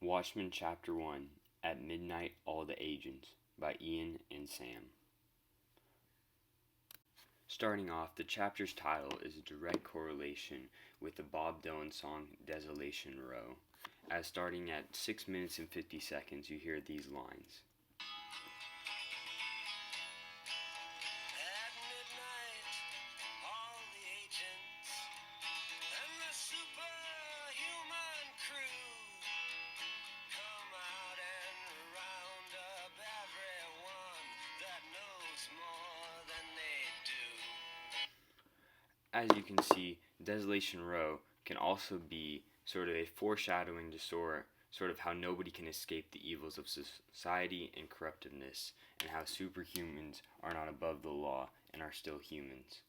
Watchmen Chapter 1 At Midnight All the Agents by Ian and Sam. Starting off, the chapter's title is a direct correlation with the Bob Dylan song Desolation Row, as starting at 6 minutes and 50 seconds you hear these lines. As you can see, Desolation Row can also be sort of a foreshadowing to sort of how nobody can escape the evils of society and corruptiveness, and how superhumans are not above the law and are still humans.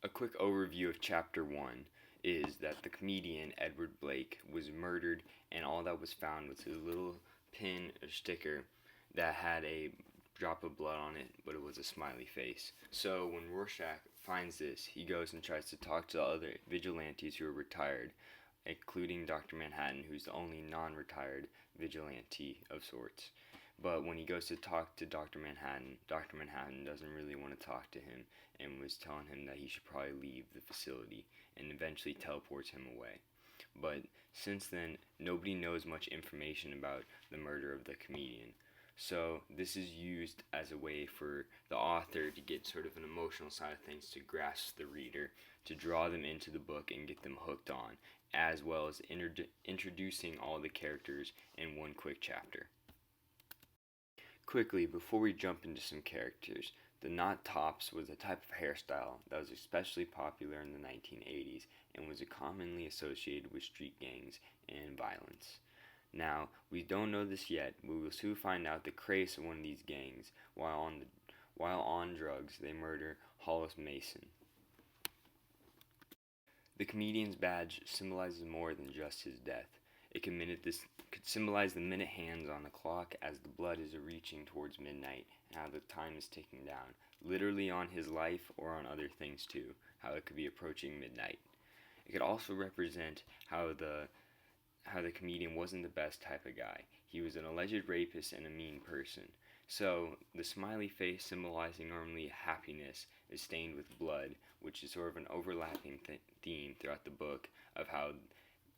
A quick overview of Chapter 1 is that the comedian Edward Blake was murdered, and all that was found was a little pin or sticker that had a drop of blood on it, but it was a smiley face. So when Rorschach finds this, he goes and tries to talk to the other vigilantes who are retired, including Dr. Manhattan, who's the only non-retired vigilante of sorts. But when he goes to talk to Dr. Manhattan doesn't really want to talk to him and was telling him that he should probably leave the facility, and eventually teleports him away. But since then, nobody knows much information about the murder of the comedian. So this is used as a way for the author to get sort of an emotional side of things, to grasp the reader, to draw them into the book and get them hooked on, as well as introducing all the characters in one quick chapter. Quickly, before we jump into some characters, the knot tops was a type of hairstyle that was especially popular in the 1980s and was commonly associated with street gangs and violence. Now, we don't know this yet, but we will soon find out the craze of one of these gangs. While on drugs, they murder Hollis Mason. The comedian's badge symbolizes more than just his death. It could symbolize the minute hands on the clock as the blood is reaching towards midnight, and how the time is ticking down, literally on his life or on other things too, how it could be approaching midnight. It could also represent how the comedian wasn't the best type of guy. He was an alleged rapist and a mean person. So the smiley face, symbolizing normally happiness, is stained with blood, which is sort of an overlapping theme throughout the book of how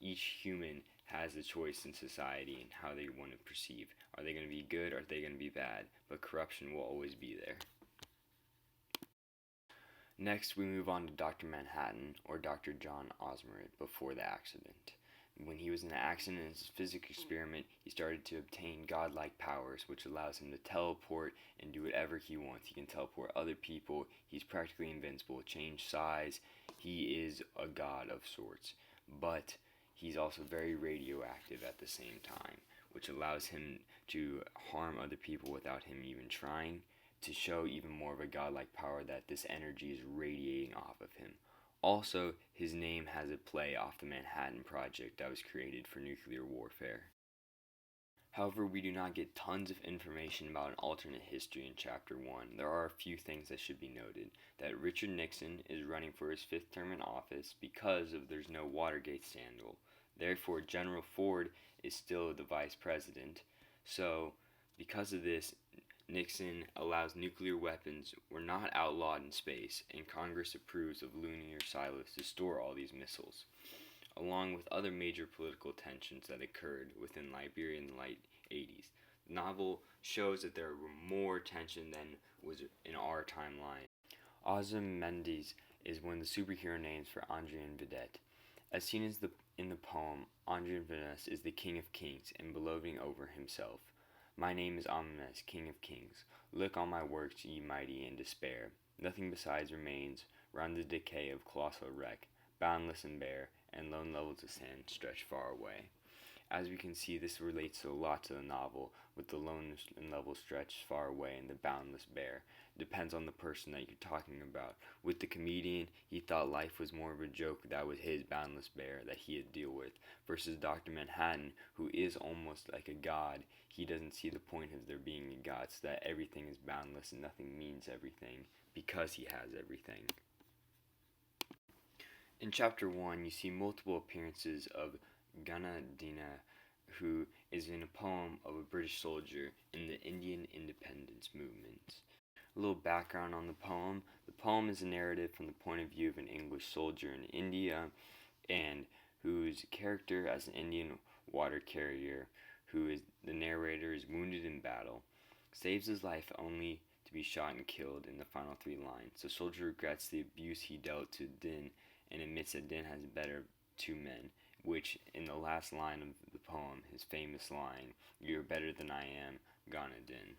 each human has a choice in society and how they want to perceive. Are they going to be good or are they going to be bad? But corruption will always be there. Next, we move on to Dr. Manhattan, or Dr. John Osmerod, before the accident. When he was in an accident in his physics experiment, he started to obtain godlike powers, which allows him to teleport and do whatever he wants. He can teleport other people. He's practically invincible. Change size. He is a god of sorts. But he's also very radioactive at the same time, which allows him to harm other people without him even trying, to show even more of a godlike power that this energy is radiating off of him. Also, his name has a play off the Manhattan Project that was created for nuclear warfare. However, we do not get tons of information about an alternate history in Chapter 1. There are a few things that should be noted. That Richard Nixon is running for his 5th term in office because there's no Watergate scandal. Therefore, General Ford is still the vice president. So, because of this, Nixon allows nuclear weapons were not outlawed in space, and Congress approves of lunar silos to store all these missiles, along with other major political tensions that occurred within Liberia in the late 80s. The novel shows that there were more tension than was in our timeline. Ozymandias is one of the superhero names for Andrian Vedette. As seen in the poem, Andrian Vedette is the king of kings and beloved over himself. My name is Amunes, King of Kings. Look on my works, ye mighty, in despair. Nothing besides remains, round the decay of colossal wreck, boundless and bare, and lone levels of sand stretch far away. As we can see, this relates a lot to the novel, with the lone and level stretched far away and the boundless bare. Depends on the person that you're talking about. With the comedian, he thought life was more of a joke that was his boundless bare that he had to deal with, versus Dr. Manhattan, who is almost like a god. He doesn't see the point of there being a god, so that everything is boundless and nothing means everything, because he has everything. In Chapter 1, you see multiple appearances of Ganadina who is in a poem of a British soldier in the Indian independence movement. A little background on the poem. The poem is a narrative from the point of view of an English soldier in India and whose character as an Indian water carrier, who is the narrator, is wounded in battle, saves his life only to be shot and killed in the final three lines. The soldier regrets the abuse he dealt to Din and admits that Din has better two men, which in the last line of the poem, his famous line, "You're better than I am, Ghana Din."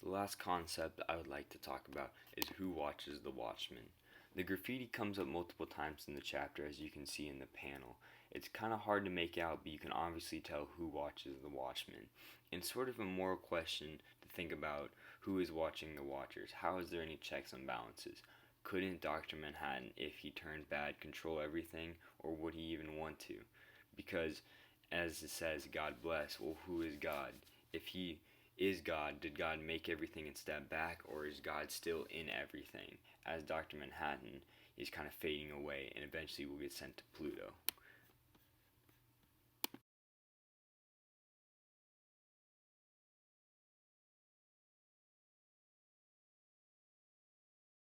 The last concept I would like to talk about is who watches the watchmen. The graffiti comes up multiple times in the chapter, as you can see in the panel. It's kind of hard to make out, but you can obviously tell who watches the watchmen. And sort of a moral question to think about: who is watching the watchers? How is there any checks and balances? Couldn't Dr. Manhattan, if he turned bad, control everything, or would he even want to? Because, as it says, God bless. Well, who is God? If he is God, did God make everything and step back, or is God still in everything? As Dr. Manhattan is kind of fading away and eventually will get sent to Pluto.